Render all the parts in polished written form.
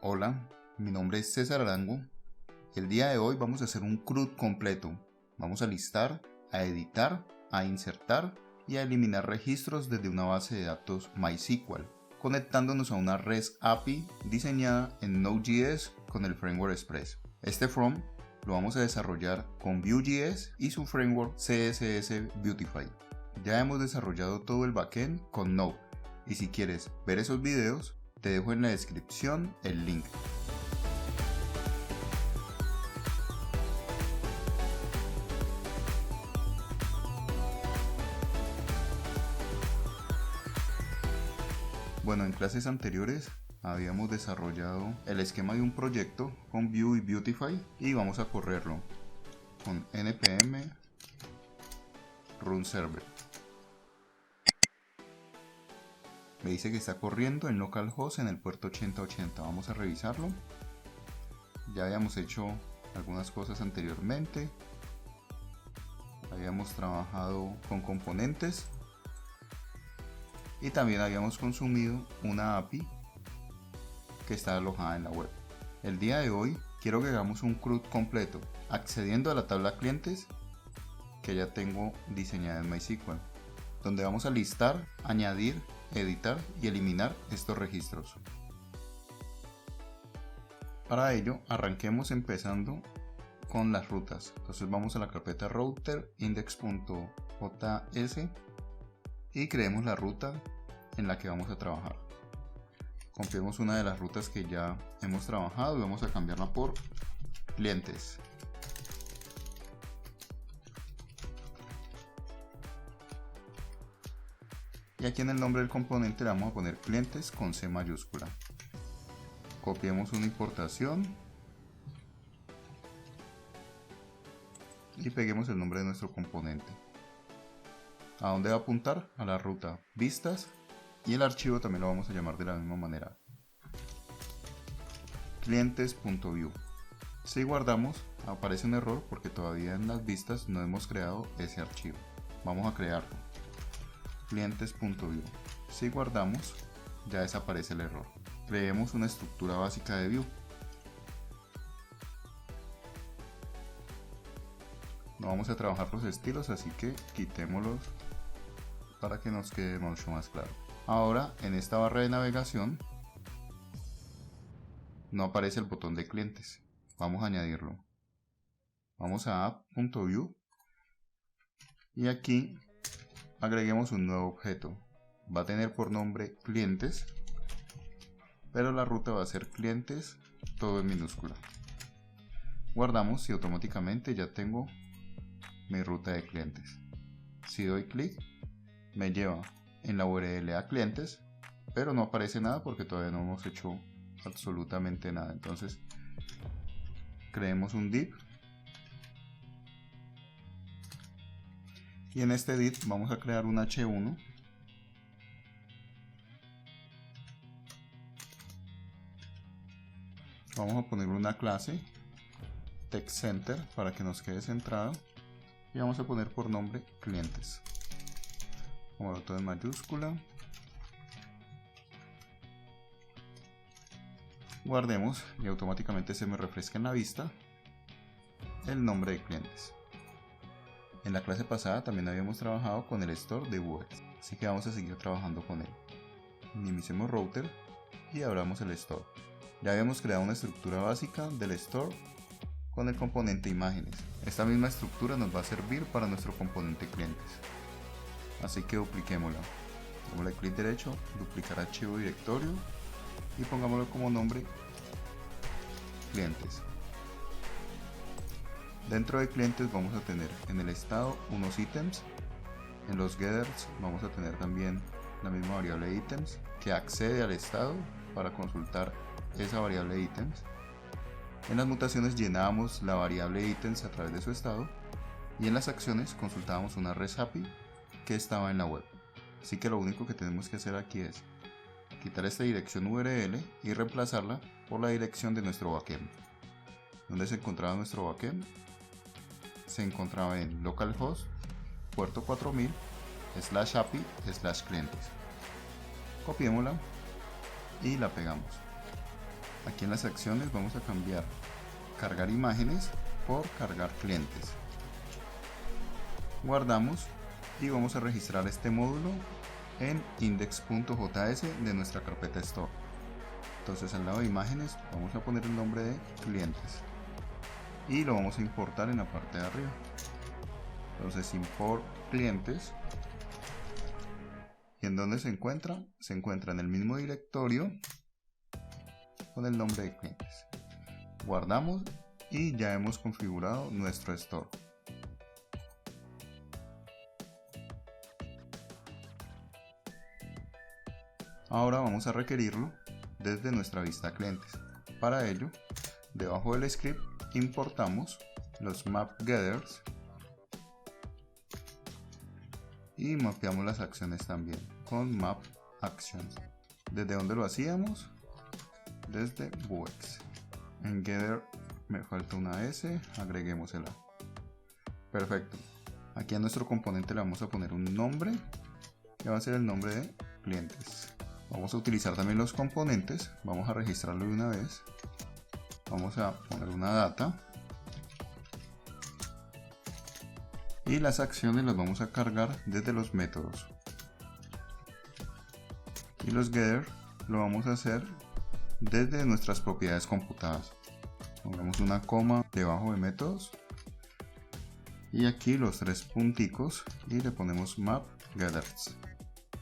Hola, mi nombre es César Arango. El día de hoy vamos a hacer un CRUD completo. Vamos a listar, a editar, a insertar y a eliminar registros desde una base de datos MySQL, conectándonos a una REST API diseñada en Node.js con el framework Express. Este from lo vamos a desarrollar con Vue.js y su framework CSS Beautify. Ya hemos desarrollado todo el backend con Node, y si quieres ver esos videos, te dejo en la descripción el link. Bueno, en clases anteriores habíamos desarrollado el esquema de un proyecto con Vue y Beautify y vamos a correrlo con npm run server. Me dice que está corriendo en localhost en el puerto 8080. Vamos a revisarlo. Ya habíamos hecho algunas cosas anteriormente. Habíamos trabajado con componentes y también habíamos consumido una API que está alojada en la web. El día de hoy quiero que hagamos un CRUD completo accediendo a la tabla clientes que ya tengo diseñada en MySQL, donde vamos a listar, añadir, editar y eliminar estos registros. Para ello arranquemos empezando con las rutas. Entonces vamos a la carpeta router index.js y creemos la ruta en la que vamos a trabajar. Copiemos una de las rutas que ya hemos trabajado y vamos a cambiarla por clientes. Y aquí en el nombre del componente le vamos a poner clientes con C mayúscula. Copiemos una importación y peguemos el nombre de nuestro componente. ¿A dónde va a apuntar? A la ruta vistas, y el archivo también lo vamos a llamar de la misma manera, clientes.vue. Si guardamos, aparece un error porque todavía en las vistas no hemos creado ese archivo. Vamos a crearlo, clientes.vue. Si guardamos, ya desaparece el error. Creemos una estructura básica de Vue. No vamos a trabajar los estilos, así que quitémoslos para que nos quede mucho más claro. Ahora en esta barra de navegación no aparece el botón de clientes. Vamos a añadirlo. Vamos a app.vue y aquí agreguemos un nuevo objeto. Va a tener por nombre clientes, pero la ruta va a ser clientes todo en minúscula. Guardamos y automáticamente ya tengo mi ruta de clientes. Si doy clic, me lleva en la URL a clientes, pero no aparece nada porque todavía no hemos hecho absolutamente nada. Entonces creemos un div y en este div vamos a crear un h1 vamos a ponerle una clase TextCenter para que nos quede centrado y vamos a poner por nombre clientes, como todo en mayúscula. Guardemos y automáticamente se me refresca en la vista el nombre de clientes. En la clase pasada también habíamos trabajado con el store de Vue, así que vamos a seguir trabajando con él. Minimicemos router y abramos el store. Ya habíamos creado una estructura básica del store con el componente imágenes. Esta misma estructura nos va a servir para nuestro componente clientes, así que dupliquémosla. Démosle clic derecho, duplicar archivo directorio y pongámoslo como nombre clientes. Dentro de clientes vamos a tener en el estado unos ítems. En los getters vamos a tener también la misma variable ítems que accede al estado para consultar esa variable ítems. En las mutaciones llenábamos la variable ítems a través de su estado y en las acciones consultábamos una REST API que estaba en la web. Así que lo único que tenemos que hacer aquí es quitar esta dirección URL y reemplazarla por la dirección de nuestro backend. ¿Dónde se encontraba nuestro backend? Se encontraba en localhost puerto 4000 /API/clientes. Copiémosla y la pegamos. Aquí en las acciones vamos a cambiar cargar imágenes por cargar clientes. Guardamos y vamos a registrar este módulo en index.js de nuestra carpeta store. Entonces al lado de imágenes vamos a poner el nombre de clientes y lo vamos a importar en la parte de arriba. Entonces import clientes, y en donde se encuentra en el mismo directorio con el nombre de clientes. Guardamos y ya hemos configurado nuestro store. Ahora vamos a requerirlo desde nuestra vista clientes. Para ello, debajo del script importamos los map getters y mapeamos las acciones también con map actions. ¿Desde dónde lo hacíamos? Desde Vuex. En getter me falta una S, agreguemos el A. Perfecto. Aquí a nuestro componente le vamos a poner un nombre, que va a ser el nombre de clientes. Vamos a utilizar también los componentes, vamos a registrarlo de una vez. Vamos a poner una data. Y las acciones las vamos a cargar desde los métodos. Y los getter lo vamos a hacer desde nuestras propiedades computadas. Pongamos una coma debajo de métodos. Y aquí los tres punticos y le ponemos map getters.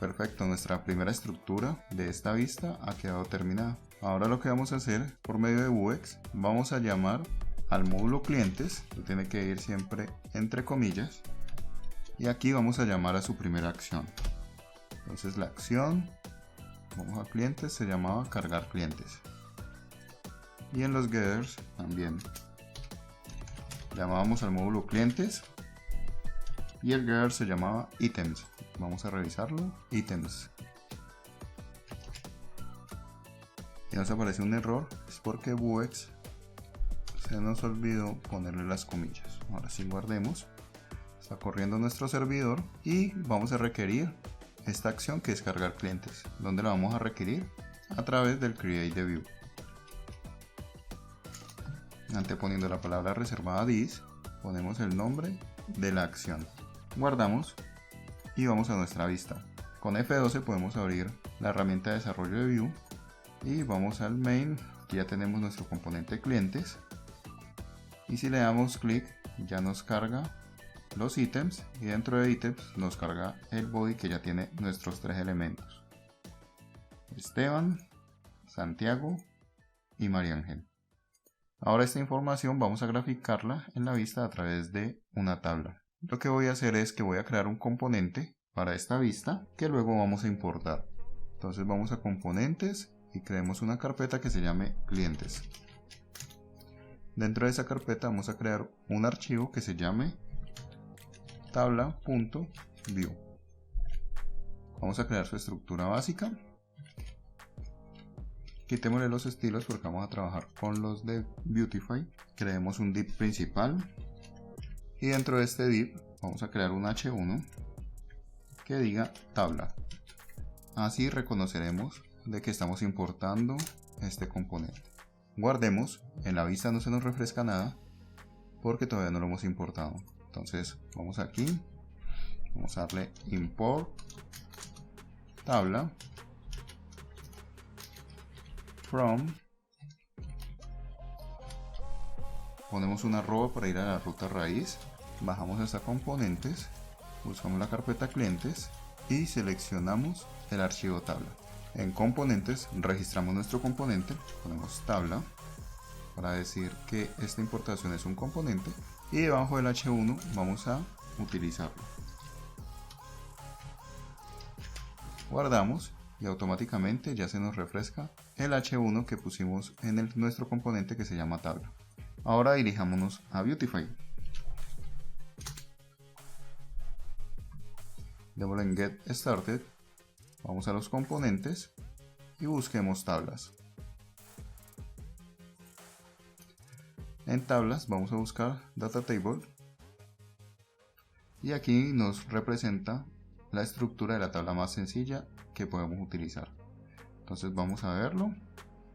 Perfecto, nuestra primera estructura de esta vista ha quedado terminada. Ahora lo que vamos a hacer por medio de Vuex, vamos a llamar al módulo clientes, que tiene que ir siempre entre comillas, y aquí vamos a llamar a su primera acción. Entonces la acción, vamos a clientes, se llamaba cargar clientes, y en los getters también llamábamos al módulo clientes y el getter se llamaba items. Vamos a revisarlo, items. Y nos aparece un error, es porque Vuex se nos olvidó ponerle las comillas. Ahora sí, guardemos. Está corriendo nuestro servidor y vamos a requerir esta acción que es cargar clientes. ¿Dónde la vamos a requerir? A través del create de view. Anteponiendo la palabra reservada this, ponemos el nombre de la acción. Guardamos y vamos a nuestra vista. Con F12 podemos abrir la herramienta de desarrollo de Vue y vamos al main. Aquí ya tenemos nuestro componente clientes y si le damos clic ya nos carga los ítems y dentro de ítems nos carga el body que ya tiene nuestros tres elementos: Esteban, Santiago y María Ángel. Ahora esta información vamos a graficarla en la vista a través de una tabla. Lo que voy a hacer es que voy a crear un componente para esta vista que luego vamos a importar. Entonces vamos a componentes y creemos una carpeta que se llame clientes. Dentro de esa carpeta vamos a crear un archivo que se llame tabla.view. Vamos a crear su estructura básica. Quitémosle los estilos porque vamos a trabajar con los de Beautify. Creemos un div principal y dentro de este div vamos a crear un h1 que diga tabla. Así reconoceremos de que estamos importando este componente. Guardemos, en la vista no se nos refresca nada porque todavía no lo hemos importado. Entonces vamos aquí, vamos a darle import tabla from, ponemos una arroba para ir a la ruta raíz, bajamos hasta componentes, buscamos la carpeta clientes y seleccionamos el archivo tabla. En componentes registramos nuestro componente, ponemos tabla para decir que esta importación es un componente y debajo del h1 vamos a utilizarlo. Guardamos y automáticamente ya se nos refresca el h1 que pusimos en nuestro componente que se llama tabla. Ahora dirijámonos a Beautify. Démosle en Get Started, vamos a los componentes y busquemos tablas. En tablas vamos a buscar Data Table y aquí nos representa la estructura de la tabla más sencilla que podemos utilizar. Entonces vamos a verlo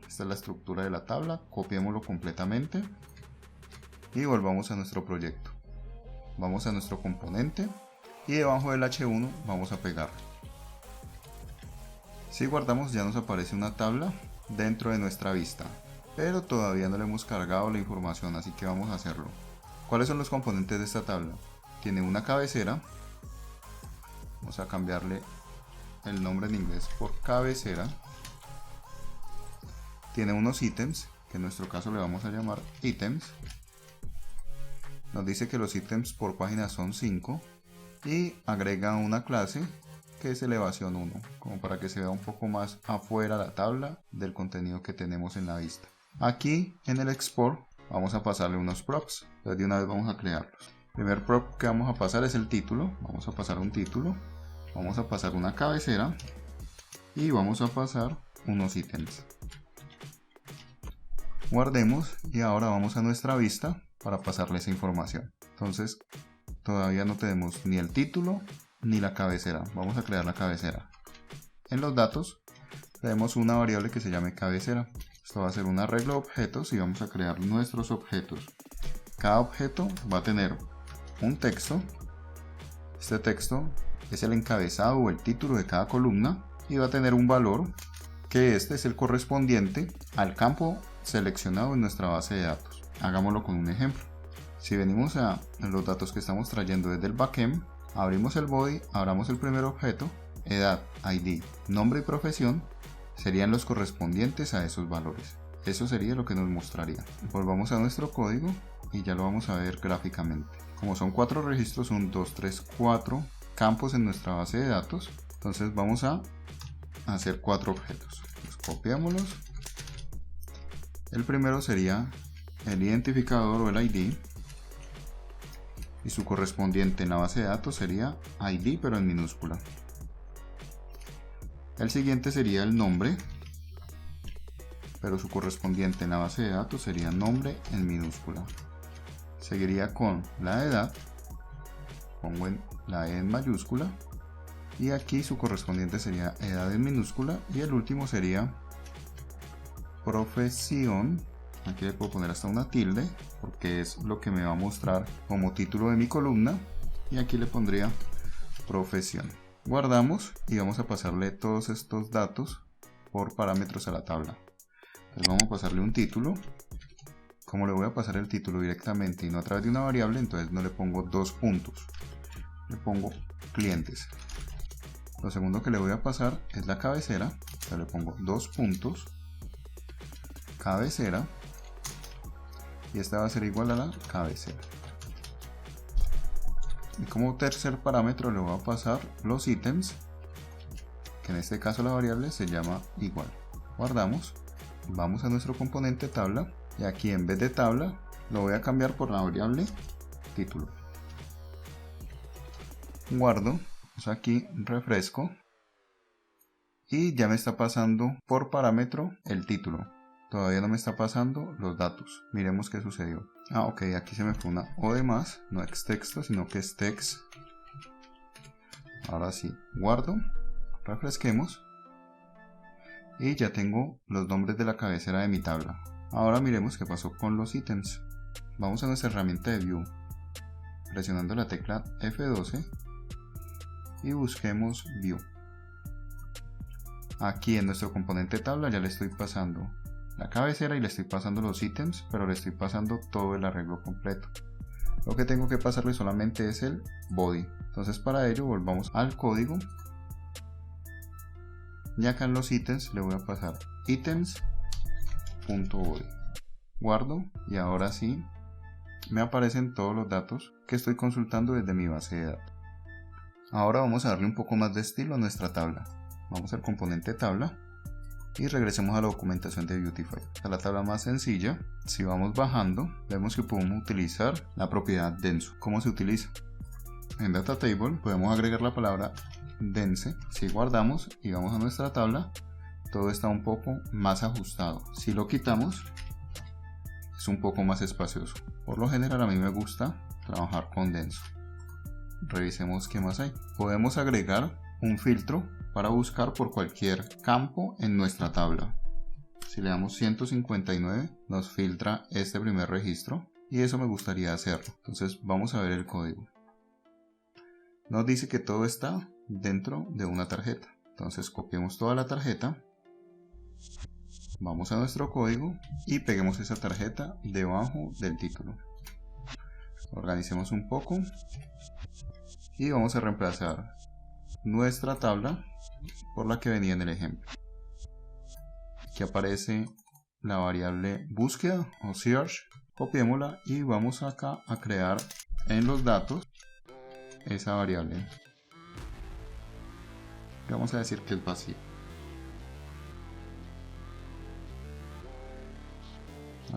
Esta es la estructura de la tabla, copiémoslo completamente y volvamos a nuestro proyecto. Vamos a nuestro componente y debajo del H1 vamos a pegar. Si guardamos ya nos aparece una tabla dentro de nuestra vista, pero todavía no le hemos cargado la información, así que vamos a hacerlo. ¿Cuáles son los componentes de esta tabla? Tiene una cabecera, vamos a cambiarle el nombre en inglés por cabecera. Tiene unos ítems, que en nuestro caso le vamos a llamar ítems. Nos dice que los ítems por página son 5 y agrega una clase que es elevación 1, como para que se vea un poco más afuera la tabla del contenido que tenemos en la vista. Aquí en el export vamos a pasarle unos props, entonces de una vez vamos a crearlos. El primer prop que vamos a pasar es el título, vamos a pasar un título, vamos a pasar una cabecera y vamos a pasar unos ítems. Guardemos y ahora vamos a nuestra vista para pasarle esa información. Entonces todavía no tenemos ni el título ni la cabecera, vamos a crear la cabecera. En los datos tenemos una variable que se llame cabecera. Esto va a ser un arreglo de objetos y vamos a crear nuestros objetos. Cada objeto va a tener un texto. Este texto es el encabezado o el título de cada columna y va a tener un valor que este es el correspondiente al campo seleccionado en nuestra base de datos. Hagámoslo con un ejemplo. Si venimos a los datos que estamos trayendo desde el backend, abrimos el body, abramos el primer objeto, edad, ID, nombre y profesión serían los correspondientes a esos valores. Eso sería lo que nos mostraría. Volvamos a nuestro código y ya lo vamos a ver gráficamente. Como son 4 registros, son 2, 3, 4 campos en nuestra base de datos. Entonces vamos a hacer 4 objetos. Copiámoslos. El primero sería el identificador o el ID. Y su correspondiente en la base de datos sería ID pero en minúscula. El siguiente sería el nombre, pero su correspondiente en la base de datos sería nombre en minúscula. Seguiría con la edad, pongo la E en mayúscula, y aquí su correspondiente sería edad en minúscula, y el último sería profesión. Aquí le puedo poner hasta una tilde porque es lo que me va a mostrar como título de mi columna, y aquí le pondría profesión. Guardamos y vamos a pasarle todos estos datos por parámetros a la tabla. Entonces vamos a pasarle un título. Como le voy a pasar el título directamente y no a través de una variable, entonces no le pongo 2 puntos, le pongo clientes. Lo segundo que le voy a pasar es la cabecera, entonces le pongo 2 puntos, cabecera, y esta va a ser igual a la cabecera. Y como tercer parámetro le voy a pasar los ítems, que en este caso la variable se llama igual. Guardamos, vamos a nuestro componente tabla y aquí en vez de tabla lo voy a cambiar por la variable título. Guardo, pues aquí refresco y ya me está pasando por parámetro el título. Todavía no me está pasando los datos. Miremos qué sucedió. Ok, aquí se me fue una O de más. No es texto, sino que es text. Ahora sí, guardo. Refresquemos. Y ya tengo los nombres de la cabecera de mi tabla. Ahora miremos qué pasó con los ítems. Vamos a nuestra herramienta de View. Presionando la tecla F12. Y busquemos View. Aquí en nuestro componente tabla ya le estoy pasando la cabecera y le estoy pasando los ítems, pero le estoy pasando todo el arreglo completo. Lo que tengo que pasarle solamente es el body. Entonces para ello volvamos al código y acá en los ítems le voy a pasar ítems.body. Guardo y ahora sí me aparecen todos los datos que estoy consultando desde mi base de datos. Ahora vamos a darle un poco más de estilo a nuestra tabla. Vamos al componente tabla y regresemos a la documentación de Beautify. A la tabla más sencilla, si vamos bajando, vemos que podemos utilizar la propiedad denso. ¿Cómo se utiliza? En Data Table podemos agregar la palabra dense. Si guardamos y vamos a nuestra tabla, todo está un poco más ajustado. Si lo quitamos, es un poco más espacioso. Por lo general a mí me gusta trabajar con denso. Revisemos qué más hay. Podemos agregar un filtro para buscar por cualquier campo en nuestra tabla. Si le damos 159 nos filtra este primer registro y eso me gustaría hacerlo. Entonces vamos a ver el código. Nos dice que todo está dentro de una tarjeta. Entonces copiemos toda la tarjeta. Vamos a nuestro código y peguemos esa tarjeta debajo del título. Organicemos un poco y vamos a reemplazar nuestra tabla por la que venía en el ejemplo. Aquí aparece la variable búsqueda o search. Copiémosla y vamos acá a crear en los datos esa variable. Vamos a decir que es vacía.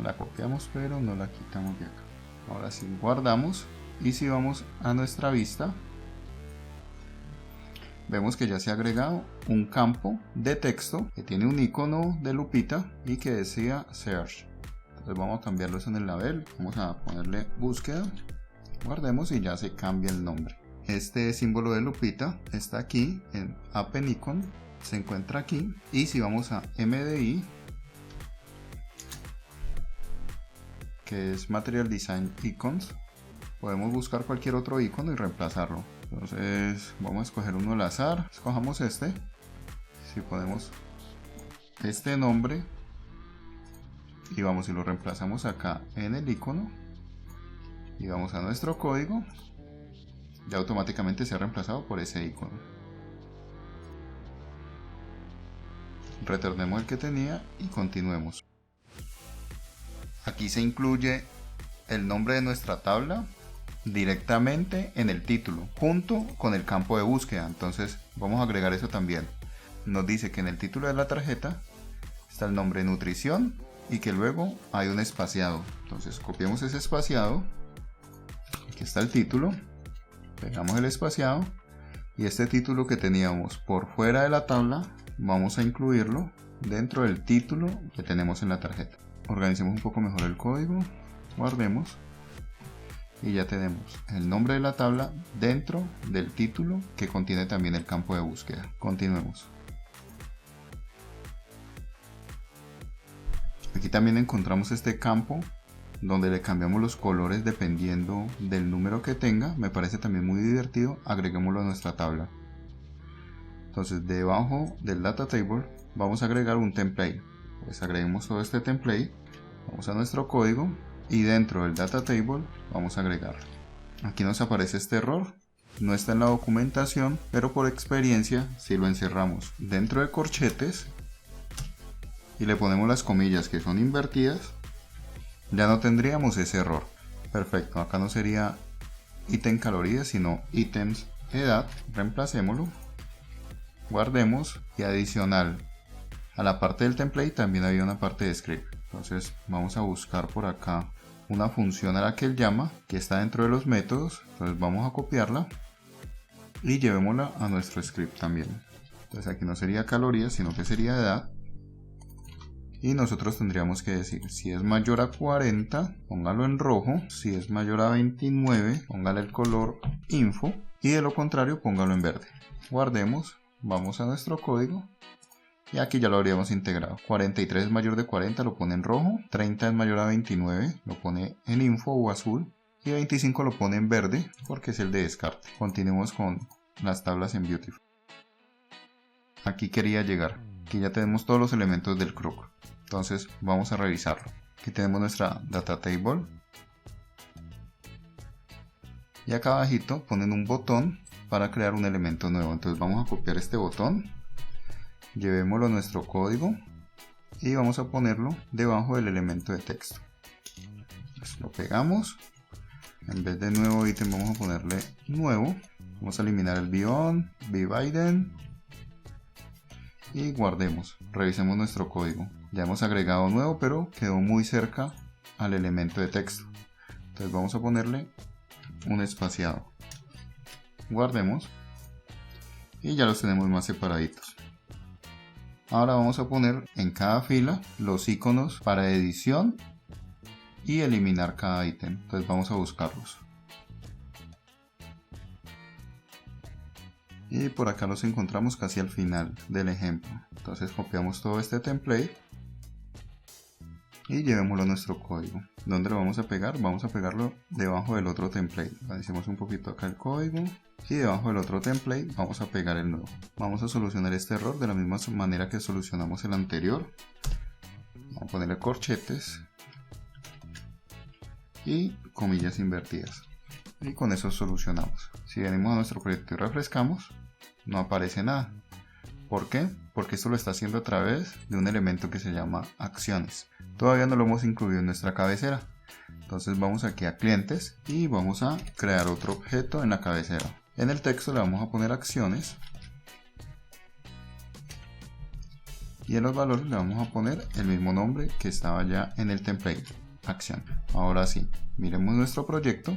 La copiamos pero no la quitamos de acá. Ahora sí guardamos y si vamos a nuestra vista vemos que ya se ha agregado un campo de texto que tiene un icono de lupita y que decía search. Entonces vamos a cambiarlo eso en el label, vamos a ponerle búsqueda, guardemos y ya se cambia el nombre. Este símbolo de lupita está aquí en Appen Icon, se encuentra aquí y si vamos a MDI, que es Material Design Icons, podemos buscar cualquier otro icono y reemplazarlo. Entonces vamos a escoger uno al azar, escojamos este. Si ponemos este nombre y vamos y lo reemplazamos acá en el icono y vamos a nuestro código, ya automáticamente se ha reemplazado por ese icono. Retornemos el que tenía y continuemos. Aquí se incluye el nombre de nuestra tabla directamente en el título junto con el campo de búsqueda. Entonces vamos a agregar eso también. Nos dice que en el título de la tarjeta está el nombre nutrición y que luego hay un espaciado. Entonces copiamos ese espaciado, aquí está el título, pegamos el espaciado y este título que teníamos por fuera de la tabla vamos a incluirlo dentro del título que tenemos en la tarjeta. Organicemos un poco mejor el código, guardemos y ya tenemos el nombre de la tabla dentro del título que contiene también el campo de búsqueda. Continuemos. Aquí también encontramos este campo donde le cambiamos los colores dependiendo del número que tenga. Me parece también muy divertido, agreguémoslo a nuestra tabla. Entonces debajo del data table vamos a agregar un template. Pues agreguemos todo este template, vamos a nuestro código y dentro del data table vamos a agregarlo. Aquí nos aparece este error, no está en la documentación, pero por experiencia si lo encerramos dentro de corchetes y le ponemos las comillas que son invertidas, ya no tendríamos ese error. Perfecto, acá no sería ítem calorías sino ítems edad, reemplacémoslo, guardemos y adicional a la parte del template también había una parte de script. Entonces vamos a buscar por acá una función a la que él llama, que está dentro de los métodos. Entonces vamos a copiarla y llevémosla a nuestro script también. Entonces aquí no sería calorías, sino que sería edad. Y nosotros tendríamos que decir, si es mayor a 40, póngalo en rojo. Si es mayor a 29, póngale el color info. Y de lo contrario, póngalo en verde. Guardemos, vamos a nuestro código. Y aquí ya lo habríamos integrado. 43 es mayor de 40, lo pone en rojo. 30 es mayor a 29, lo pone en info o azul. Y 25 lo pone en verde porque es el de descarte. Continuemos con las tablas en Beautiful. Aquí quería llegar. Aquí ya tenemos todos los elementos del Crook. Entonces vamos a revisarlo. Aquí tenemos nuestra data table. Y acá abajito ponen un botón para crear un elemento nuevo. Entonces vamos a copiar este botón. Llevémoslo a nuestro código y vamos a ponerlo debajo del elemento de texto. Pues lo pegamos. En vez de nuevo ítem vamos a ponerle nuevo. Vamos a eliminar el beyond, biden y guardemos. Revisemos nuestro código. Ya hemos agregado nuevo, pero quedó muy cerca al elemento de texto. Entonces vamos a ponerle un espaciado. Guardemos y ya los tenemos más separaditos. Ahora vamos a poner en cada fila los iconos para edición y eliminar cada ítem. Entonces vamos a buscarlos. Y por acá los encontramos casi al final del ejemplo. Entonces copiamos todo este template y llevémoslo a nuestro código. ¿Dónde lo vamos a pegar? Vamos a pegarlo debajo del otro template. Hacemos un poquito acá el código y debajo del otro template vamos a pegar el nuevo. Vamos a solucionar este error de la misma manera que solucionamos el anterior. Vamos a ponerle corchetes y comillas invertidas. Y con eso solucionamos. Si venimos a nuestro proyecto y refrescamos, no aparece nada. ¿Por qué? Porque esto lo está haciendo a través de un elemento que se llama acciones. Todavía no lo hemos incluido en nuestra cabecera. Entonces vamos aquí a clientes y vamos a crear otro objeto en la cabecera. En el texto le vamos a poner acciones. Y en los valores le vamos a poner el mismo nombre que estaba ya en el template, acción. Ahora sí, miremos nuestro proyecto.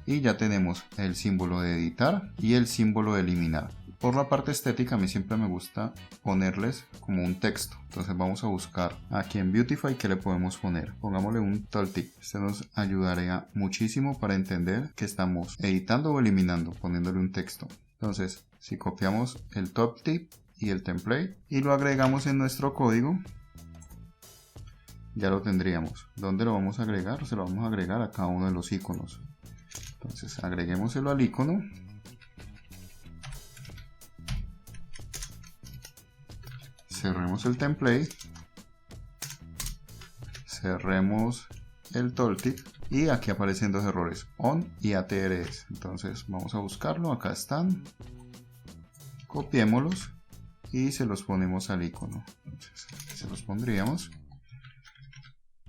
Y ya tenemos el símbolo de editar y el símbolo de eliminar. Por la parte estética a mí siempre me gusta ponerles como un texto. Entonces vamos a buscar aquí en Beautify qué le podemos poner. Pongámosle un tooltip. Este nos ayudaría muchísimo para entender que estamos editando o eliminando, poniéndole un texto. Entonces si copiamos el tooltip y el template y lo agregamos en nuestro código, ya lo tendríamos. ¿Dónde lo vamos a agregar? Se lo vamos a agregar a cada uno de los iconos. Entonces agreguémoselo al icono. Cerremos el template. Cerremos el tooltip. Y aquí aparecen dos errores, on y ATRS. Entonces vamos a buscarlo. Acá están. Copiémoslos y se los ponemos al icono. Entonces, se los pondríamos.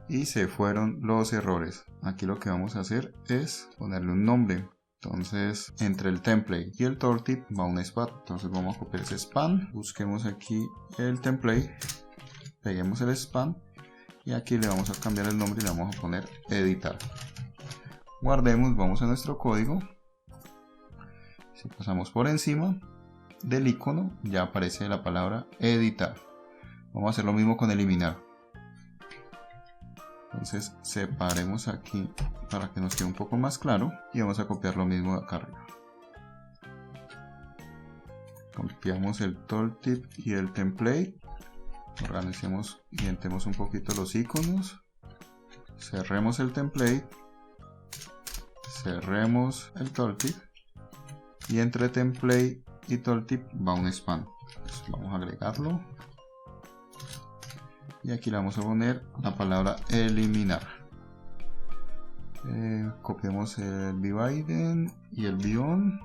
Y se fueron los errores. Aquí lo que vamos a hacer es ponerle un nombre. Entonces entre el template y el tooltip va un span. Entonces vamos a copiar ese span. Busquemos aquí el template. Peguemos el span. Y aquí le vamos a cambiar el nombre y le vamos a poner editar. Guardemos, vamos a nuestro código. Si pasamos por encima del icono ya aparece la palabra editar. Vamos a hacer lo mismo con eliminar. Entonces separemos aquí para que nos quede un poco más claro y vamos a copiar lo mismo de acá arriba. Copiamos el tooltip y el template. Organicemos y orientemos un poquito los iconos. Cerremos el template. Cerremos el tooltip. Y entre template y tooltip va un span. Entonces vamos a agregarlo. Y aquí le vamos a poner la palabra eliminar. Copiemos el Bividen y el Beyond.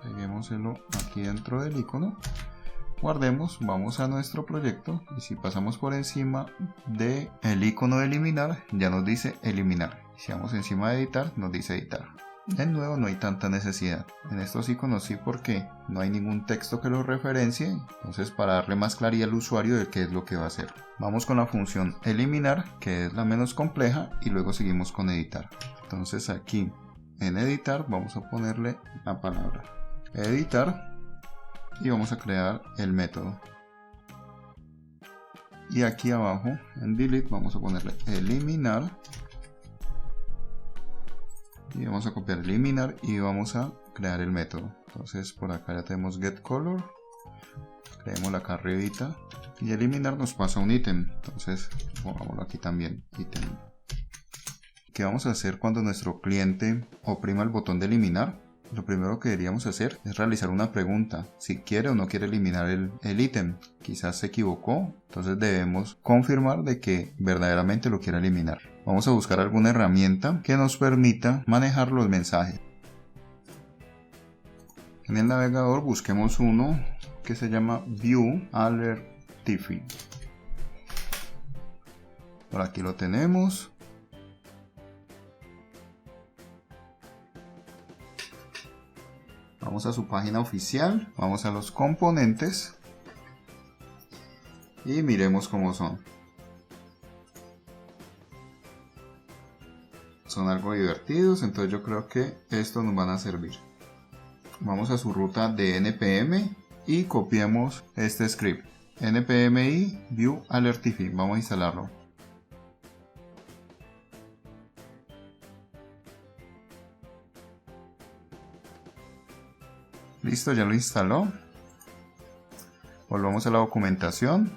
Peguémoselo aquí dentro del icono. Guardemos, vamos a nuestro proyecto y si pasamos por encima del icono de eliminar, ya nos dice eliminar. Si vamos encima de editar, nos dice editar. De nuevo, no hay tanta necesidad. En estos iconos sí, porque no hay ningún texto que lo referencie. Entonces, para darle más claridad al usuario de qué es lo que va a hacer. Vamos con la función eliminar, que es la menos compleja, y luego seguimos con editar. Entonces aquí en editar vamos a ponerle la palabra editar y vamos a crear el método. Y aquí abajo en delete vamos a ponerle eliminar. Y vamos a copiar eliminar y vamos a crear el método. Entonces por acá ya tenemos getColor. Creemos la arribita y eliminar nos pasa un ítem. Entonces pongámoslo aquí también, ítem. ¿Qué vamos a hacer cuando nuestro cliente oprima el botón de eliminar? Lo primero que deberíamos hacer es realizar una pregunta, si quiere o no quiere eliminar el ítem. Quizás se equivocó, entonces debemos confirmar de que verdaderamente lo quiere eliminar. Vamos a buscar alguna herramienta que nos permita manejar los mensajes. En el navegador busquemos uno que se llama View Alertify. Por aquí lo tenemos. Vamos a su página oficial, vamos a los componentes y miremos cómo son. Son algo divertidos, entonces yo creo que estos nos van a servir. Vamos a su ruta de npm y copiemos este script. npmi view alertify, vamos a instalarlo. Listo, ya lo instaló. Volvamos a la documentación.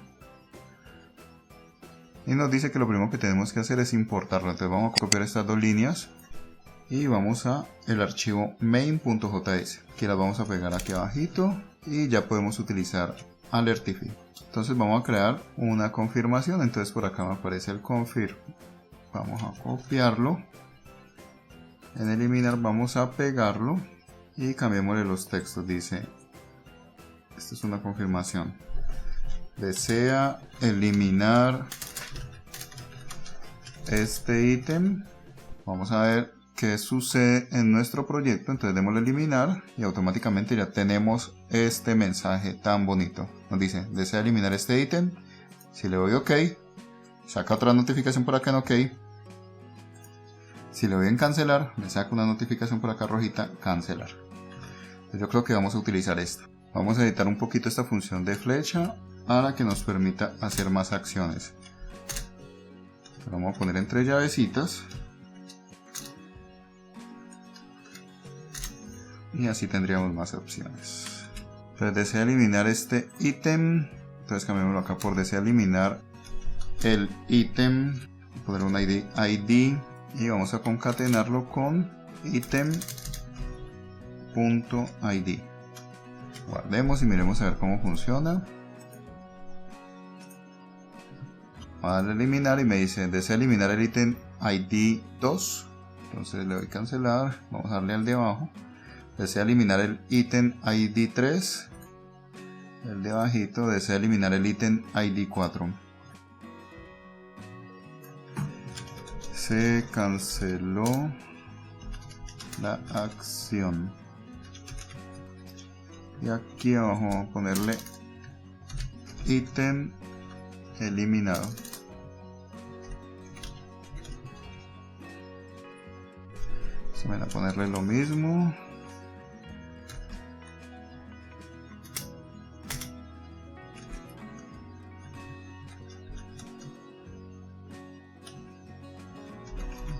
y nos dice que lo primero que tenemos que hacer es importarlo. Entonces vamos a copiar estas dos líneas y vamos a el archivo main.js, que las vamos a pegar aquí abajito y ya podemos utilizar Alertify. Entonces vamos a crear una confirmación. Entonces por acá me aparece el confirm, vamos a copiarlo, en eliminar vamos a pegarlo y cambiémosle los textos. Dice, esta es una confirmación, desea eliminar este ítem. Vamos a ver qué sucede en nuestro proyecto. Entonces démosle eliminar y automáticamente ya tenemos este mensaje tan bonito. Nos dice, desea eliminar este ítem. Si le doy OK, saca otra notificación por acá en OK. Si le doy en cancelar, me saca una notificación por acá rojita, cancelar. Yo creo que vamos a utilizar esta. Vamos a editar un poquito esta función de flecha para que nos permita hacer más acciones. Vamos a poner entre llavecitas. Y así tendríamos más opciones. Entonces desea eliminar este ítem. Entonces cambiémoslo acá por desea eliminar el ítem. Poner un ID y vamos a concatenarlo con ítem.id. Guardemos y miremos a ver cómo funciona. Voy a darle a eliminar y me dice desea eliminar el ítem ID 2. Entonces le doy cancelar. Vamos a darle al de abajo. Desea eliminar el ítem ID 3. El de abajito desea eliminar el ítem ID 4. Se canceló la acción. Y aquí abajo vamos a ponerle ítem eliminado. Se van a ponerle lo mismo.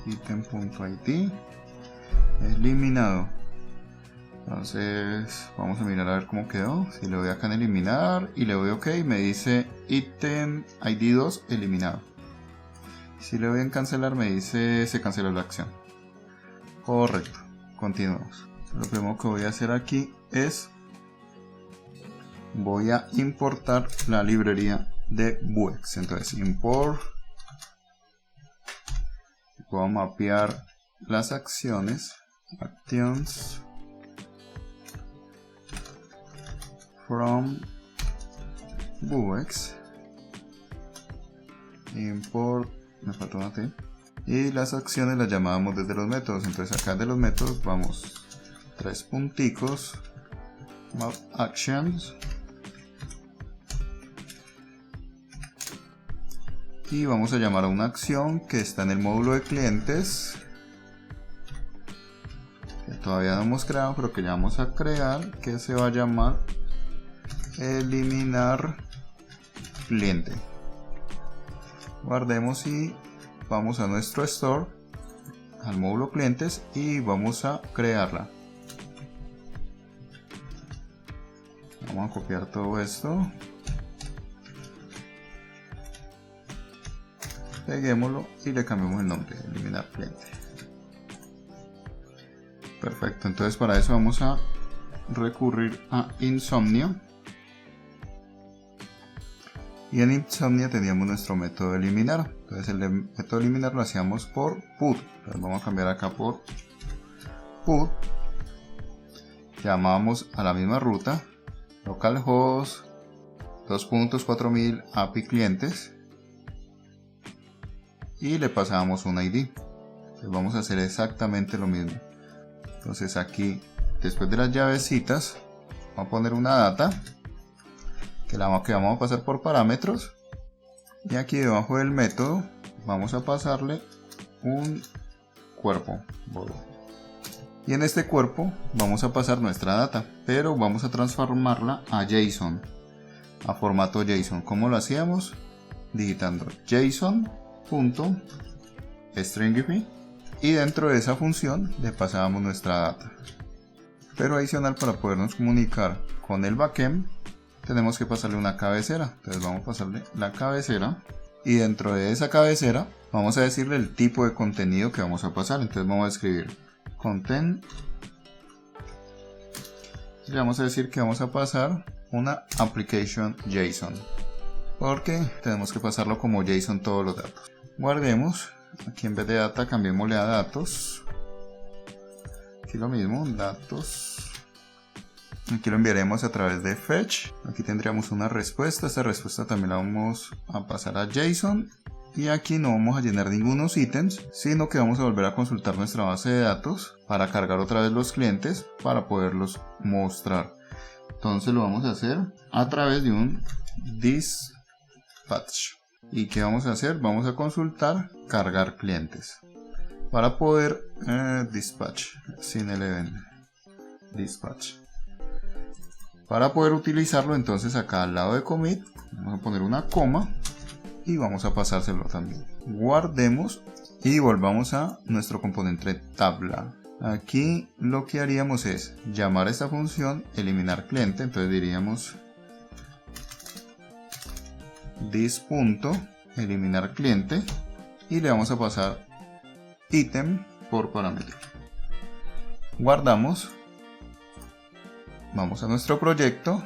Item.id eliminado. Entonces vamos a mirar a ver cómo quedó. Si le doy acá en eliminar y le doy OK, me dice ítem ID 2 eliminado. Si le doy en cancelar, me dice se canceló la acción. Correcto, continuamos. Lo primero que voy a hacer aquí es voy a importar la librería de Vuex. Entonces import, voy a mapear las acciones, actions from Vuex, import, me falta una T, y las acciones las llamamos desde los métodos. Entonces acá de los métodos vamos 3 punticos, map actions, y vamos a llamar a una acción que está en el módulo de clientes, que todavía no hemos creado pero que ya vamos a crear, que se va a llamar eliminar cliente. Guardemos y vamos a nuestro store, al módulo clientes, y vamos a crearla. Vamos a copiar todo esto, peguémoslo y le cambiamos el nombre, eliminar cliente. Perfecto, entonces para eso vamos a recurrir a Insomnia. Y en Insomnia teníamos nuestro método de eliminar. Entonces el método de eliminar lo hacíamos por put. Entonces vamos a cambiar acá por put. Llamamos a la misma ruta localhost 2.4000 API clientes y le pasamos un ID. Entonces vamos a hacer exactamente lo mismo. Entonces aquí, después de las llavecitas, vamos a poner una data que vamos a pasar por parámetros, y aquí debajo del método vamos a pasarle un cuerpo body. Y en este cuerpo vamos a pasar nuestra data, pero vamos a transformarla a JSON, a formato JSON. ¿Cómo lo hacíamos? Digitando JSON.stringify y dentro de esa función le pasábamos nuestra data. Pero adicional, para podernos comunicar con el backend tenemos que pasarle una cabecera. Entonces vamos a pasarle la cabecera y dentro de esa cabecera vamos a decirle el tipo de contenido que vamos a pasar. Entonces vamos a escribir content y le vamos a decir que vamos a pasar una application JSON, porque tenemos que pasarlo como JSON todos los datos. Guardemos, aquí en vez de data cambiémosle a datos, aquí lo mismo, datos. Aquí lo enviaremos a través de fetch. Aquí tendríamos una respuesta. Esta respuesta también la vamos a pasar a JSON. Y aquí no vamos a llenar ningunos ítems, sino que vamos a volver a consultar nuestra base de datos para cargar otra vez los clientes para poderlos mostrar. Entonces lo vamos a hacer a través de un dispatch. ¿Y qué vamos a hacer? Vamos a consultar cargar clientes para poder dispatch sin el event dispatch. Para poder utilizarlo, entonces acá al lado de commit vamos a poner una coma y vamos a pasárselo también. Guardemos y volvamos a nuestro componente tabla. Aquí lo que haríamos es llamar a esta función eliminar cliente. Entonces diríamos this.eliminar cliente y le vamos a pasar ítem por parámetro. Guardamos. Vamos a nuestro proyecto,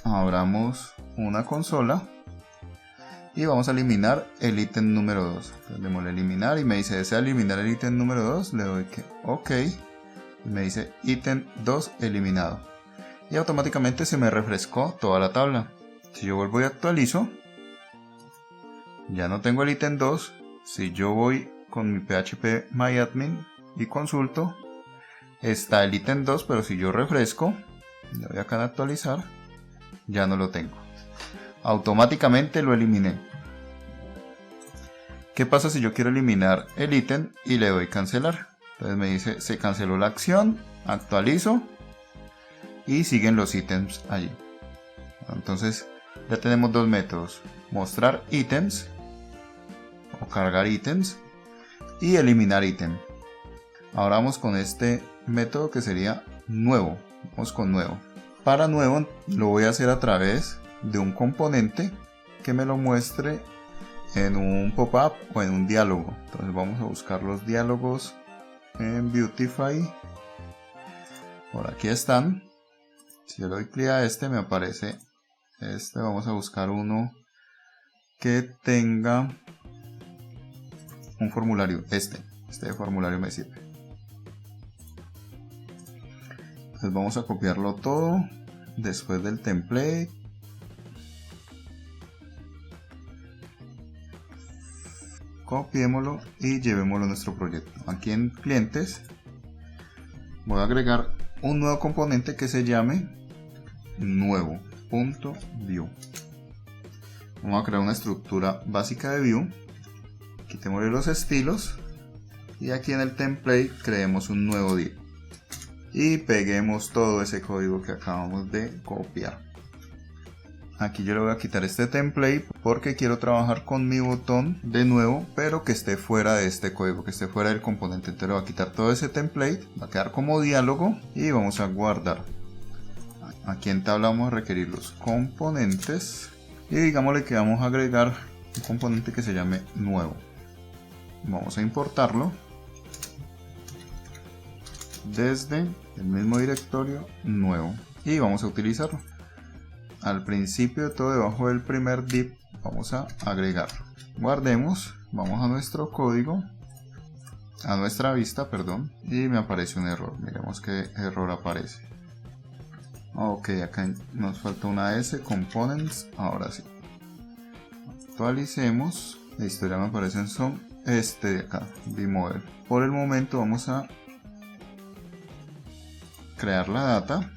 abramos una consola y vamos a eliminar el ítem número 2. Entonces, démosle eliminar y me dice desea eliminar el ítem número 2, le doy que OK y me dice ítem 2 eliminado y automáticamente se me refrescó toda la tabla. Si yo vuelvo y actualizo, ya no tengo el ítem 2. Si yo voy con mi PHP MyAdmin y consulto, está el ítem 2, pero si yo refresco, le doy acá en actualizar, ya no lo tengo. Automáticamente lo eliminé. ¿Qué pasa si yo quiero eliminar el ítem y le doy cancelar? Entonces me dice se canceló la acción, actualizo y siguen los ítems allí. Entonces ya tenemos dos métodos: mostrar ítems o cargar ítems y eliminar ítem. Ahora vamos con este método que sería nuevo. Vamos con nuevo. Para nuevo lo voy a hacer a través de un componente que me lo muestre en un pop-up o en un diálogo. Entonces vamos a buscar los diálogos en Beautify. Por aquí están. Si yo le doy clic a este, me aparece este. Vamos a buscar uno que tenga un formulario. Este formulario me sirve. Entonces vamos a copiarlo todo después del template. Copiémoslo y llevémoslo a nuestro proyecto. Aquí en clientes voy a agregar un nuevo componente que se llame nuevo.view. Vamos a crear una estructura básica de view. Quitémosle los estilos y aquí en el template creemos un nuevo div. Y peguemos todo ese código que acabamos de copiar. Aquí yo le voy a quitar este template porque quiero trabajar con mi botón de nuevo, pero que esté fuera de este código, que esté fuera del componente. Entonces le voy a quitar todo ese template, va a quedar como diálogo y vamos a guardar. Aquí en tabla vamos a requerir los componentes y digámosle que vamos a agregar un componente que se llame nuevo. Vamos a importarlo desde el mismo directorio nuevo y vamos a utilizarlo. Al principio de todo, debajo del primer div, vamos a agregarlo. Guardemos, vamos a nuestro código, a nuestra vista, perdón, y me aparece un error. Miremos qué error aparece. Ok, acá nos falta una S, components, ahora sí. Actualicemos, listo, ya me aparecen son este de acá, vModel. Por el momento vamos a crear la data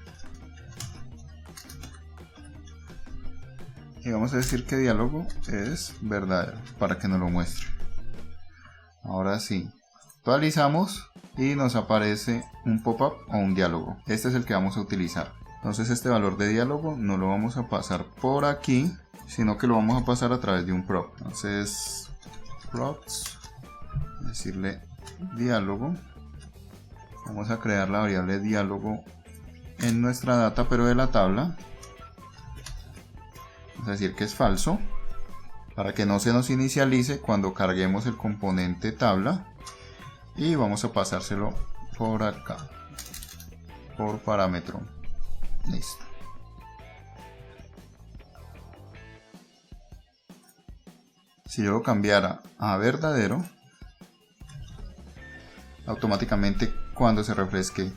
y vamos a decir que diálogo es verdadero para que nos lo muestre. Ahora sí, actualizamos y nos aparece un pop-up o un diálogo. Este es el que vamos a utilizar. Entonces este valor de diálogo no lo vamos a pasar por aquí, sino que lo vamos a pasar a través de un prop. Entonces props, decirle diálogo. Vamos a crear la variable diálogo en nuestra data, pero de la tabla. Vamos a decir que es falso. para que no se nos inicialice cuando carguemos el componente tabla, y vamos a pasárselo por acá, por parámetro. Listo. Si yo lo cambiara a verdadero, automáticamente cuando se refresque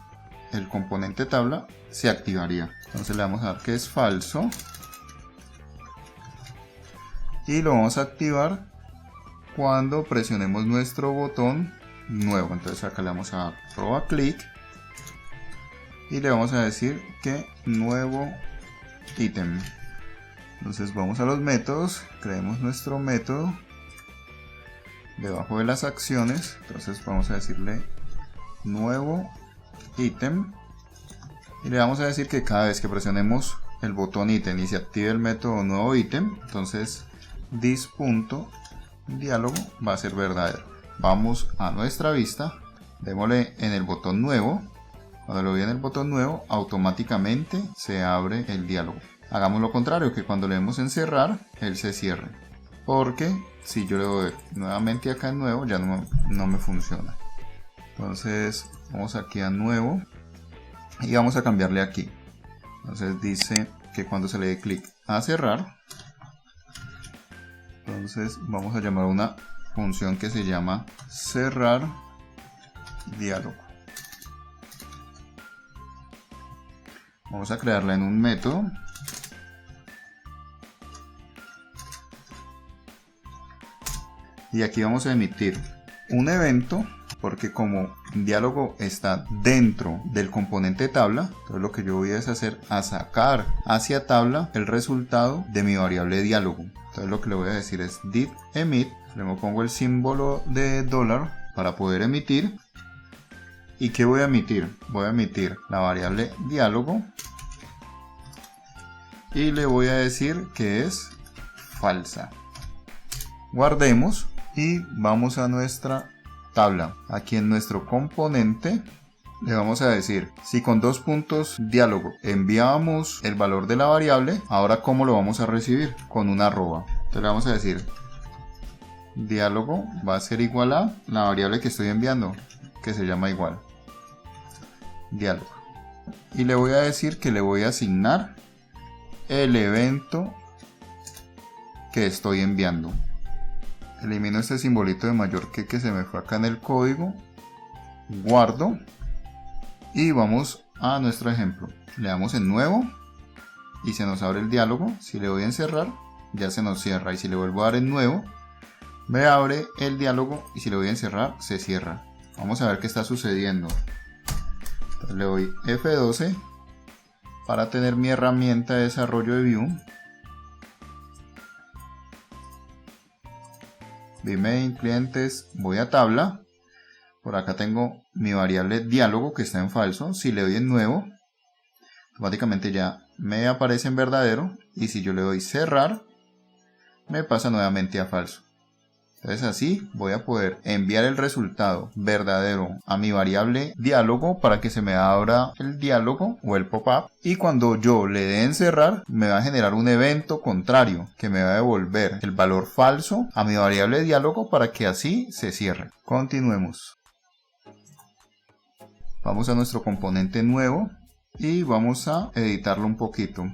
el componente tabla se activaría. Entonces le vamos a dar que es falso y lo vamos a activar cuando presionemos nuestro botón nuevo. Entonces acá le vamos a dar proba clic y le vamos a decir que nuevo ítem. Entonces vamos a los métodos, creemos nuestro método debajo de las acciones. Entonces vamos a decirle nuevo ítem y le vamos a decir que cada vez que presionemos el botón ítem y se active el método nuevo ítem, entonces this.diálogo va a ser verdadero. Vamos a nuestra vista, démosle en el botón nuevo. Cuando le doy en el botón nuevo, automáticamente se abre el diálogo. Hagamos lo contrario, que cuando le demos en cerrar, él se cierre. Porque si yo le doy nuevamente acá en nuevo, ya no me funciona. Entonces vamos aquí a nuevo y vamos a cambiarle aquí. Entonces dice que cuando se le dé clic a cerrar, entonces vamos a llamar una función que se llama cerrar diálogo. Vamos a crearla en un método. Y aquí vamos a emitir un evento, porque como diálogo está dentro del componente tabla, entonces lo que yo voy a hacer es sacar hacia tabla el resultado de mi variable diálogo. Entonces lo que le voy a decir es did emit, le pongo el símbolo de dólar para poder emitir. ¿Y qué voy a emitir? Voy a emitir la variable diálogo y le voy a decir que es falsa. Guardemos y vamos a nuestra tabla. Aquí en nuestro componente le vamos a decir si con dos puntos diálogo enviábamos el valor de la variable, ahora cómo lo vamos a recibir, con una arroba. Entonces le vamos a decir diálogo va a ser igual a la variable que estoy enviando, que se llama igual diálogo, y le voy a decir que le voy a asignar el evento que estoy enviando. Elimino este simbolito de mayor que se me fue acá en el código, guardo y vamos a nuestro ejemplo. Le damos en nuevo y se nos abre el diálogo. Si le doy en cerrar, ya se nos cierra, y si le vuelvo a dar en nuevo, me abre el diálogo, y si le doy en cerrar, se cierra. Vamos a ver qué está sucediendo. Entonces le doy F12 para tener mi herramienta de desarrollo de Vue. Main, clientes, voy a tabla. Por acá tengo mi variable diálogo que está en falso. Si le doy en nuevo, automáticamente ya me aparece en verdadero, y si yo le doy cerrar, me pasa nuevamente a falso. Entonces así voy a poder enviar el resultado verdadero a mi variable diálogo para que se me abra el diálogo o el pop-up, y cuando yo le dé en cerrar me va a generar un evento contrario que me va a devolver el valor falso a mi variable diálogo para que así se cierre. Continuemos. Vamos a nuestro componente nuevo y vamos a editarlo un poquito.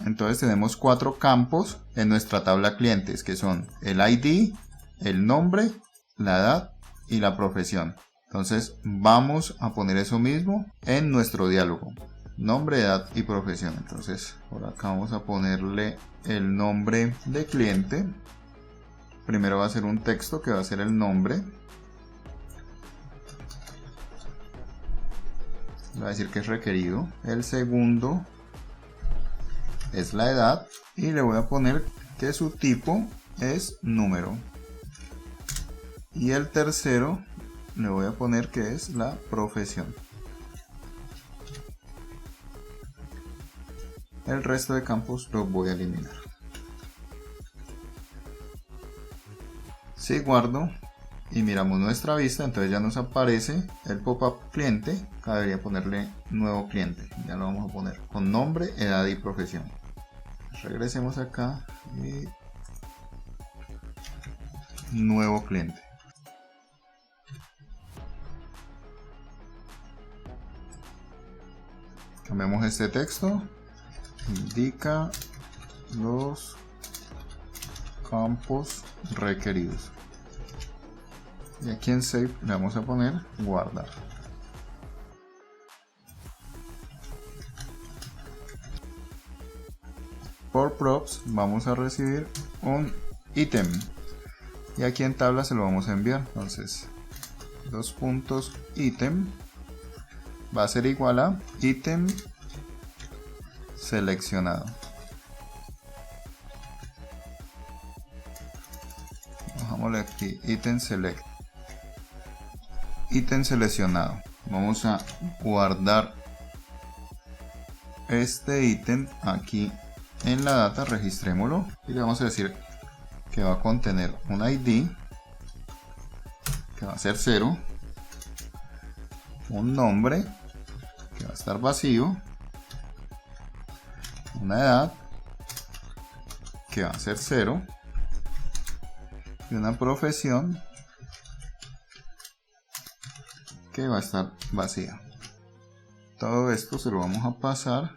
Entonces tenemos 4 campos en nuestra tabla clientes, que son el ID, el nombre, la edad y la profesión. Entonces vamos a poner eso mismo en nuestro diálogo: nombre, edad y profesión. Entonces por acá vamos a ponerle el nombre de cliente. Primero va a ser un texto que va a ser el nombre. Le va a decir que es requerido. El segundo es la edad y le voy a poner que su tipo es número. Y el tercero le voy a poner que es la profesión. El resto de campos los voy a eliminar. Si guardo y miramos nuestra vista, entonces ya nos aparece el pop-up cliente. Acá debería ponerle nuevo cliente. Ya lo vamos a poner con nombre, edad y profesión. Regresemos acá y nuevo cliente. Cambiamos este texto, indica los campos requeridos. Y aquí en Save le vamos a poner guardar. Por props vamos a recibir un ítem. Y aquí en tabla se lo vamos a enviar. Entonces, dos puntos ítem va a ser igual a ítem seleccionado. Bajámosle aquí ítem select. Ítem seleccionado. Vamos a guardar este ítem aquí en la data, registrémoslo y le vamos a decir que va a contener un ID que va a ser 0, un nombre que va a estar vacío, una edad que va a ser 0 y una profesión que va a estar vacía. Todo esto se lo vamos a pasar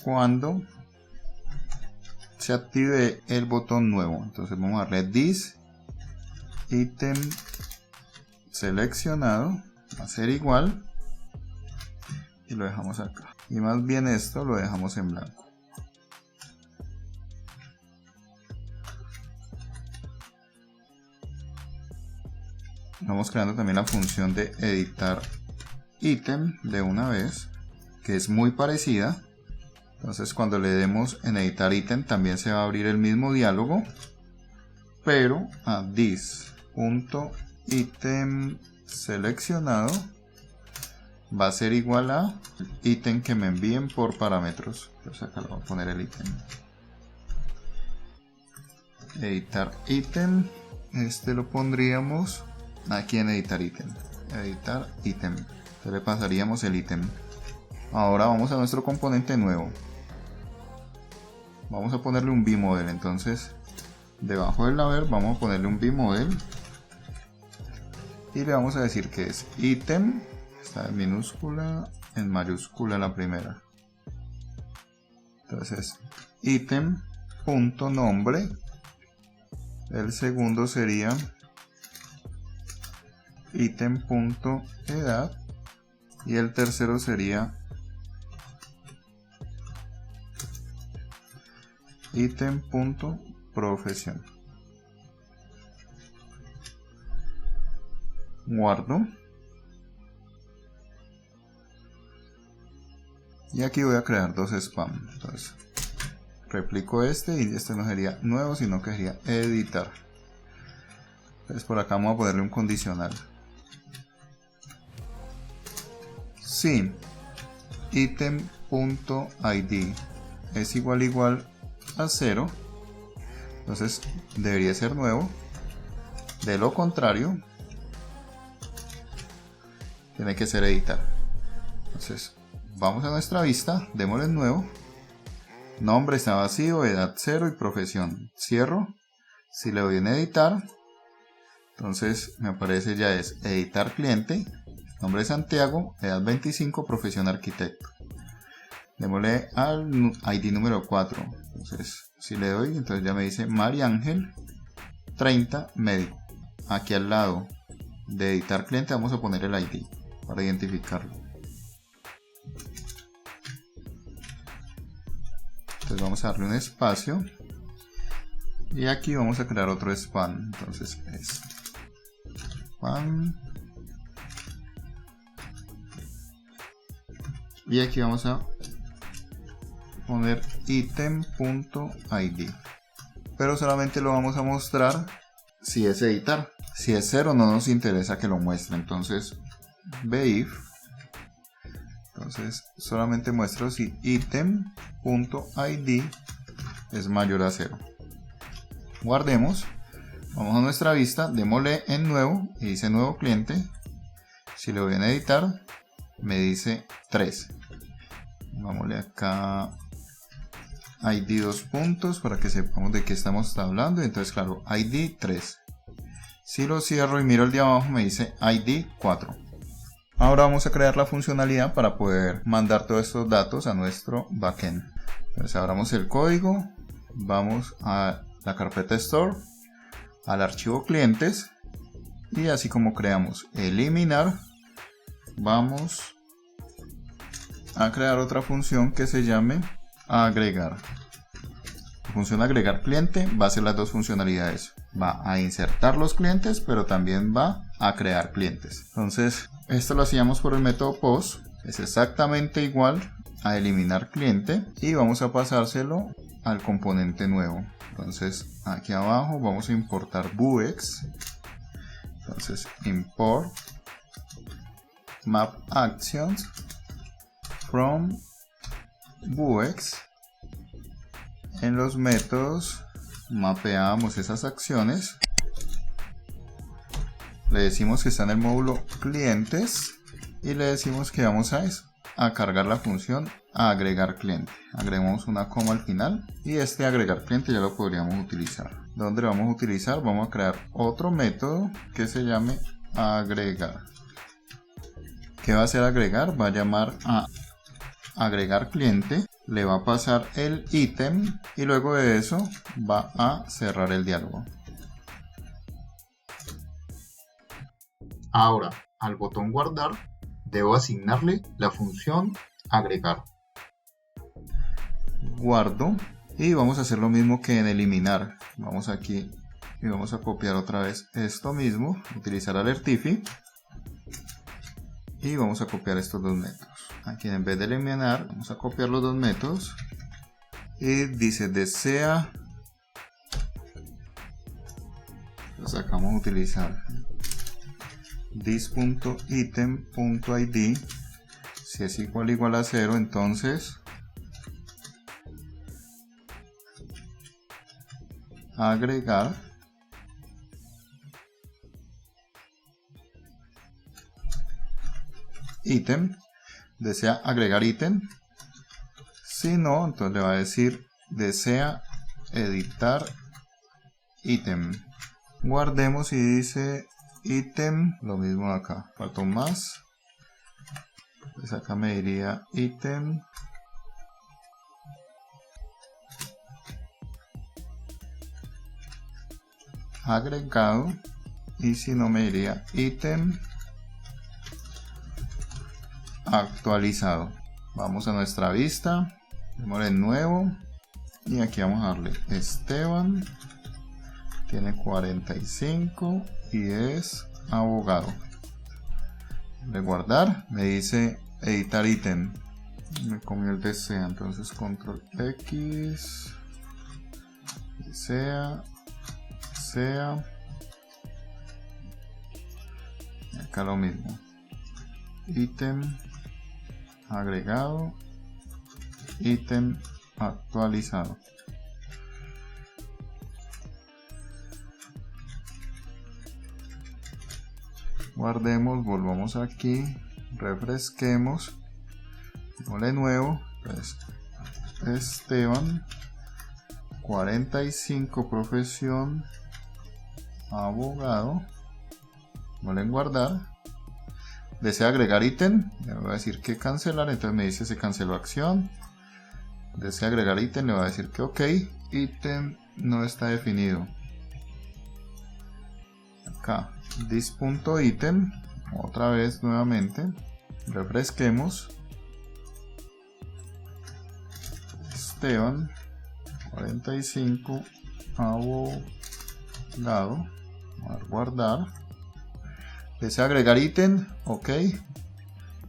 cuando se active el botón nuevo. Entonces vamos a darle this ítem seleccionado va a ser igual y lo dejamos acá, y más bien esto lo dejamos en blanco. Vamos creando también la función de editar ítem de una vez, que es muy parecida. Entonces cuando le demos en editar ítem también se va a abrir el mismo diálogo, pero a this.ítem seleccionado va a ser igual a ítem que me envíen por parámetros. Entonces acá le voy a poner el ítem. Editar ítem, este lo pondríamos aquí en editar ítem. Editar ítem. Entonces le pasaríamos el ítem. Ahora vamos a nuestro componente nuevo. Vamos a ponerle un bmodel. Entonces debajo del haber vamos a ponerle un bmodel y le vamos a decir que es ítem, está en minúscula, en mayúscula la primera. Entonces ítem.nombre, el segundo sería ítem.edad y el tercero sería ítem.profesión. Guardo y aquí voy a crear dos spam. Entonces replico este y este no sería nuevo sino que sería editar. Entonces por acá vamos a ponerle un condicional. Si ítem.id es igual a 0, entonces debería ser nuevo. De lo contrario tiene que ser editar. Entonces vamos a nuestra vista, démosle nuevo, nombre está vacío, edad 0 y profesión. Cierro. Si le doy en editar, entonces me aparece ya es editar cliente, nombre de Santiago, edad 25, profesión arquitecto. Démosle al ID número 4. Entonces si le doy, entonces ya me dice María Ángel 30, médico. Aquí al lado de editar cliente vamos a poner el ID para identificarlo. Entonces vamos a darle un espacio y aquí vamos a crear otro span. Entonces es span y aquí vamos a poner ítem.id, pero solamente lo vamos a mostrar si es editar. Si es 0 no nos interesa que lo muestre. Entonces beif, entonces solamente muestro si ítem.id es mayor a 0. Guardemos, vamos a nuestra vista, démosle en nuevo y dice nuevo cliente. Si le voy a editar me dice 3. Vámosle acá ID 2 puntos para que sepamos de qué estamos hablando. Entonces claro, ID 3. Si lo cierro y miro el de abajo me dice ID 4. Ahora vamos a crear la funcionalidad para poder mandar todos estos datos a nuestro backend. Entonces abramos el código, vamos a la carpeta Store, al archivo clientes y así como creamos eliminar, vamos a crear otra función que se llame agregar. La función agregar cliente va a hacer las dos funcionalidades. Va a insertar los clientes, pero también va a crear clientes. Entonces, esto lo hacíamos por el método post. Es exactamente igual a eliminar cliente y vamos a pasárselo al componente nuevo. Entonces, aquí abajo vamos a importar Vuex. Entonces, import map actions from Vuex. En los métodos mapeamos esas acciones, le decimos que está en el módulo clientes y le decimos que vamos a cargar la función agregar cliente. Agregamos una coma al final y este agregar cliente ya lo podríamos utilizar. ¿Dónde lo vamos a utilizar? Vamos a crear otro método que se llame agregar. ¿Qué va a hacer agregar? Va a llamar a agregar cliente, le va a pasar el ítem y luego de eso va a cerrar el diálogo. Ahora al botón guardar debo asignarle la función agregar. Guardo y vamos a hacer lo mismo que en eliminar. Vamos aquí y vamos a copiar otra vez esto mismo, utilizar Alertify y vamos a copiar estos dos métodos. Aquí en vez de eliminar vamos a copiar los dos métodos y dice desea, pues acá vamos a utilizar this.item.id. si es igual a 0 entonces agregar ítem. Desea agregar ítem. Si no, entonces le va a decir desea editar ítem. Guardemos y dice ítem, lo mismo acá, falta un más. Pues acá me diría ítem agregado y si no me diría ítem actualizado. Vamos a nuestra vista, démosle nuevo y aquí vamos a darle Esteban, tiene 45 y es abogado. De guardar, me dice editar ítem, me comió el desea, entonces control X, desea, y acá lo mismo, ítem agregado, ítem actualizado. Guardemos, volvamos aquí, refresquemos, démosle nuevo, pues Esteban 45 profesión abogado, démosle en guardar. Desea agregar ítem, le voy a decir que cancelar, entonces me dice se canceló acción. Desea agregar ítem, le voy a decir que ok, ítem no está definido. Acá, this.item, otra vez nuevamente, refresquemos. Esteban, 45, abogado, a guardar. Desea agregar ítem, ok,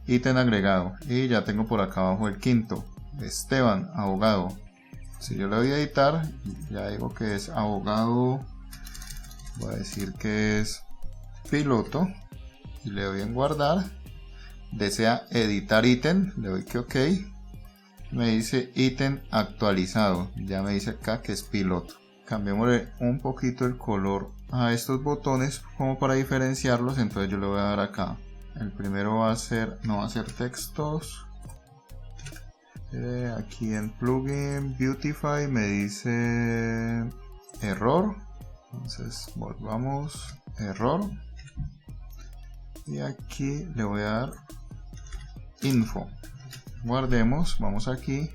ítem agregado y ya tengo por acá abajo el quinto, Esteban, abogado. Si yo le doy a editar, ya digo que es abogado, voy a decir que es piloto y le doy en guardar. Desea editar ítem, le doy que ok, me dice ítem actualizado, ya me dice acá que es piloto. Cambiémosle un poquito el color a estos botones como para diferenciarlos, entonces yo le voy a dar acá. El primero va a ser, no va a ser textos. Aquí en plugin Beautify me dice error. Entonces volvamos, error, y aquí le voy a dar info, guardemos, vamos aquí,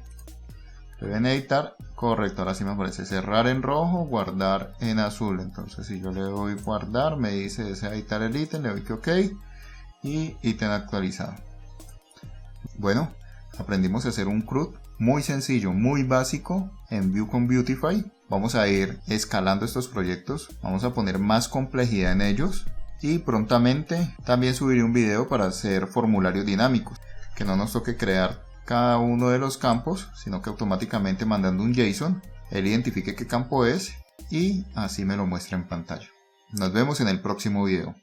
le voy a editar, correcto, ahora sí me aparece cerrar en rojo, guardar en azul. Entonces si yo le doy guardar, me dice desea editar el ítem, le doy que ok, y ítem actualizado. Bueno, aprendimos a hacer un CRUD muy sencillo, muy básico en Vue con Beautify. Vamos a ir escalando estos proyectos, vamos a poner más complejidad en ellos y prontamente también subiré un video para hacer formularios dinámicos, que no nos toque crear cada uno de los campos, sino que automáticamente mandando un JSON, él identifique qué campo es y así me lo muestra en pantalla. Nos vemos en el próximo video.